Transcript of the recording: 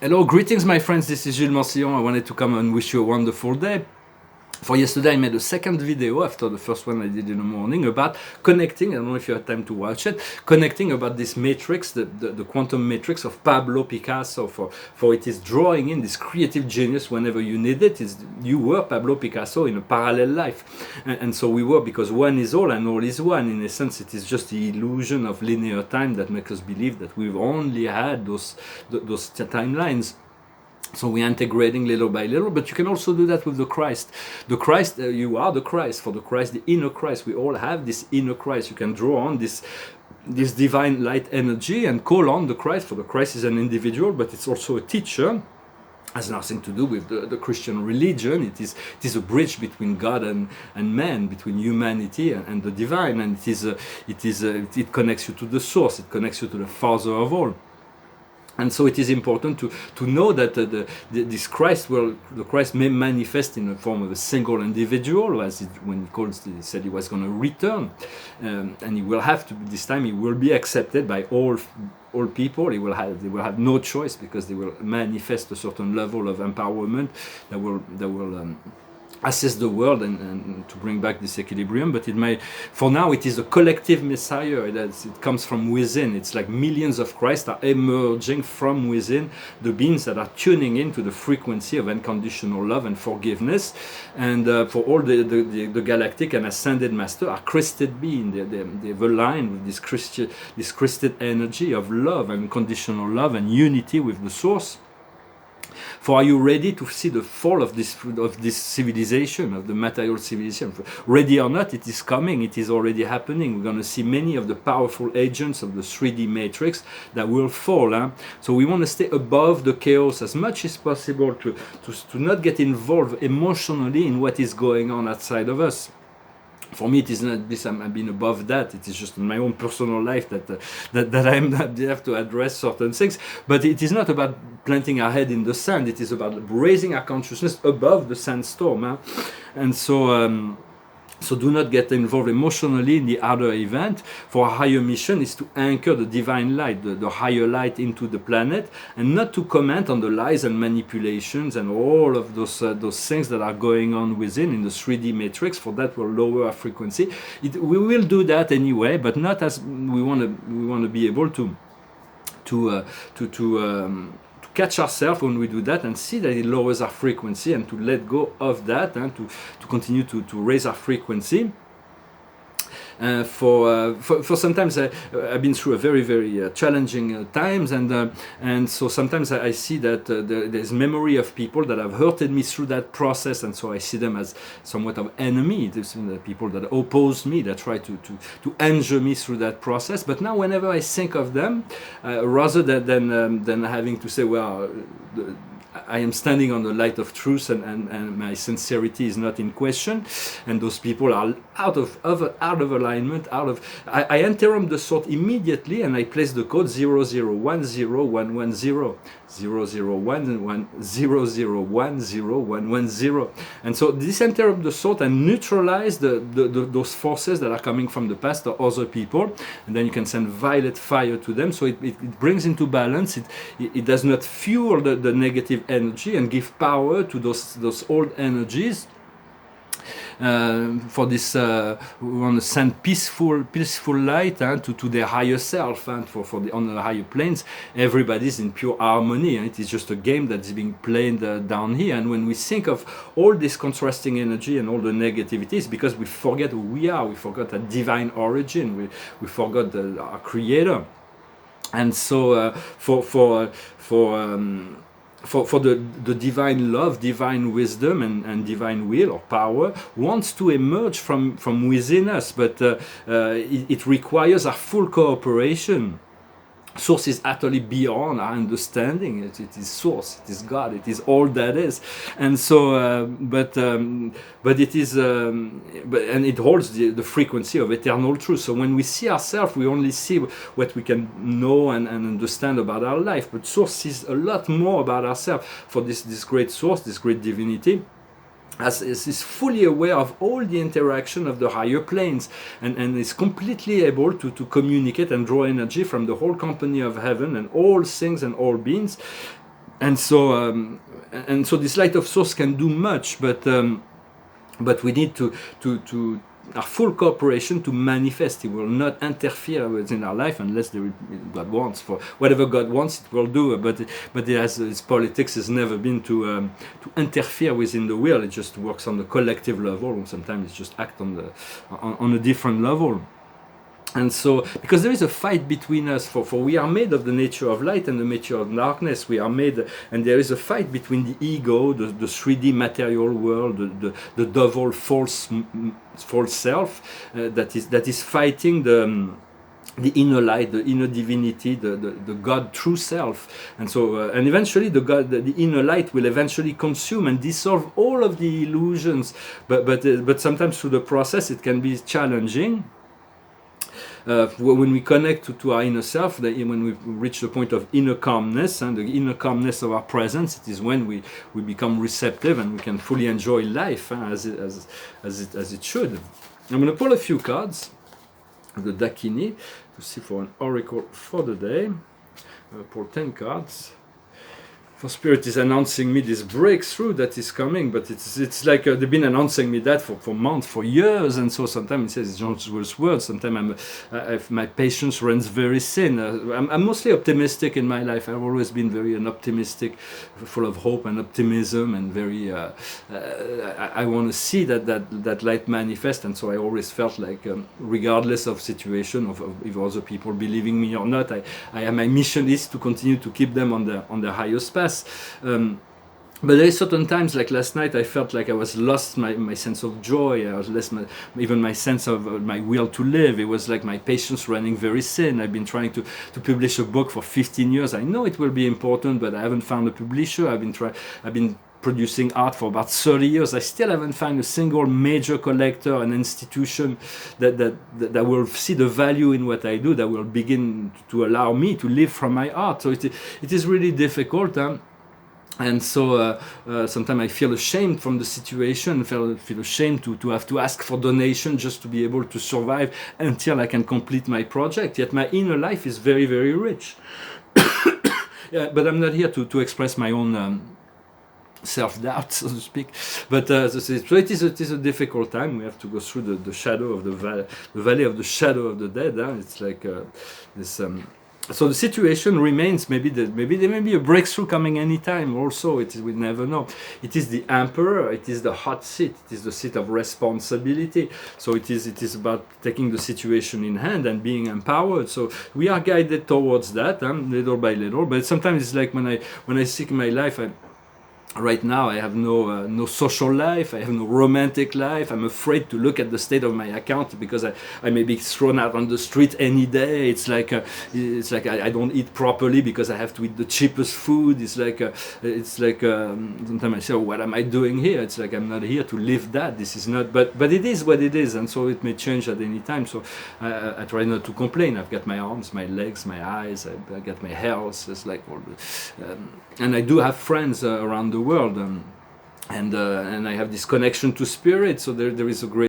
Hello, greetings, my friends. This is Gilles Mansillon. I wanted to come and wish you a wonderful day. For yesterday, I made a second video after the first one I did in the morning about connecting. I don't know if you had time to watch it. Connecting about this matrix, the quantum matrix of Pablo Picasso. For it is drawing in this creative genius whenever you need it. You were Pablo Picasso in a parallel life, and so we were, because one is all and all is one. In a sense, it is just the illusion of linear time that makes us believe that we've only had those timelines. So we're integrating little by little, but you can also do that with the Christ. The Christ, you are the Christ. For the Christ, the inner Christ, we all have this inner Christ. You can draw on this divine light energy and call on the Christ. For the Christ is an individual, but it's also a teacher. Has nothing to do with the Christian religion. It is a bridge between God and man, between humanity and the divine, and it connects you to the source. It connects you to the Father of all. And so it is important to know that this Christ the Christ may manifest in the form of a single individual, when he said he was going to return, and he will have to, this time he will be accepted by all people. They will have no choice, because they will manifest a certain level of empowerment that will assess the world and to bring back this equilibrium. But for now, it is a collective Messiah. It comes from within. It's like millions of Christ are emerging from within the beings that are tuning into the frequency of unconditional love and forgiveness. And for all the galactic and ascended master are crested beings. They've aligned with this crested energy of love and unconditional love and unity with the source. For are you ready to see the fall of this civilization, of the material civilization? Ready or not, it is coming. It is already happening. We're going to see many of the powerful agents of the 3D matrix that will fall. So we want to stay above the chaos as much as possible, to not get involved emotionally in what is going on outside of us. For me, it is not this. I've been above that. It is just in my own personal life that I'm not there to address certain things. But it is not about planting our head in the sand. It is about raising our consciousness above the sandstorm. And so. So do not get involved emotionally in the other event. For our higher mission is to anchor the divine light, the higher light into the planet, and not to comment on the lies and manipulations and all of those things that are going on within in the 3D matrix. For that will lower our frequency. We will do that anyway, but not as we want to be able to catch ourselves when we do that, and see that it lowers our frequency, and to let go of that, and to continue to raise our frequency. For sometimes I've been through a very, very challenging times, and so sometimes I see that there's memory of people that have hurted me through that process, and so I see them as somewhat of enemy. There's people that oppose me, that try to injure me through that process. But now, whenever I think of them, rather than having to say, well, I am standing on the light of truth, and my sincerity is not in question, and those people are out of alignment, I interrupt the thought immediately, and I place the code 0010110, 0011010, and so this interrupt the thought and neutralize those forces that are coming from the past or other people, and then you can send violet fire to them. So it brings into balance. It does not fuel the negative energy and give power to those old energies. For this, we want to send peaceful light to their higher self, and on the higher planes, everybody's in pure harmony. And it is just a game that's being played down here. And when we think of all this contrasting energy and all the negativities, because we forget who we are, we forgot a divine origin, we forgot our Creator, and so for the divine love, divine wisdom, and divine will or power wants to emerge from within us, but it requires our full cooperation. Source is utterly beyond our understanding. It is source, it is God, it is all that is. And so but it is and it holds the frequency of eternal truth. So when we see ourselves, we only see what we can know and understand about our life, but source is a lot more about ourselves. For this great source, this great divinity, is fully aware of all the interaction of the higher planes, and is completely able to communicate and draw energy from the whole company of heaven and all things and all beings. and so this light of source can do much, but we need to our full cooperation to manifest. He will not interfere within our life unless God wants. For whatever God wants, it will do. But its politics has never been to interfere within the will. It just works on the collective level, and sometimes it just acts on a different level. And so, because there is a fight between us, for we are made of the nature of light and the nature of darkness. We are made, and there is a fight between the ego, the 3D material world, the double false self that is fighting the inner light, the inner divinity, the God true self. And so, and eventually the inner light will eventually consume and dissolve all of the illusions. But sometimes through the process, it can be challenging. When we connect to our inner self, when we reach the point of inner calmness and the inner calmness of our presence, it is when we become receptive and we can fully enjoy life as it should. I'm going to pull a few cards, the Dakini, to see for an oracle for the day. Pull 10 cards. For Spirit is announcing me this breakthrough that is coming, but it's like they've been announcing me that for months, for years, and so sometimes it says it's Jean-Jules' words. Sometimes my patience runs very thin. I'm mostly optimistic in my life. I've always been very optimistic, full of hope and optimism, and very. I want to see that light manifest, and so I always felt like, regardless of situation, of if other people believing me or not, my mission is to continue to keep them on the highest path. But there is certain times, like last night, I felt like I was lost my sense of joy. I was lost even my sense of my will to live. It was like my patience running very thin. I've been trying to publish a book for 15 years. I know it will be important, but I haven't found a publisher. I've been producing art for about 30 years. I still haven't found a single major collector, an institution that will see the value in what I do, that will begin to allow me to live from my art. So it is really difficult. And so sometimes I feel ashamed from the situation, feel ashamed to have to ask for donation just to be able to survive until I can complete my project. Yet my inner life is very, very rich. Yeah, but I'm not here to express my own self-doubt, so to speak. But so it is a difficult time. We have to go through the shadow of the valley of the shadow of the dead. It's like this. So the situation remains. Maybe there may be a breakthrough coming anytime. Also, we never know. It is the emperor. It is the hot seat. It is the seat of responsibility. So it is about taking the situation in hand and being empowered. So we are guided towards that, little by little. But sometimes it's like when I seek my life. Right now, I have no social life. I have no romantic life. I'm afraid to look at the state of my account because I may be thrown out on the street any day. It's like I don't eat properly because I have to eat the cheapest food. It's like sometimes I say, oh, what am I doing here? It's like I'm not here to live that. This is not. But it is what it is, and so it may change at any time. So I try not to complain. I've got my arms, my legs, my eyes. I got my health. It's like all the, and I do have friends around the world, and I have this connection to spirit, so there is a great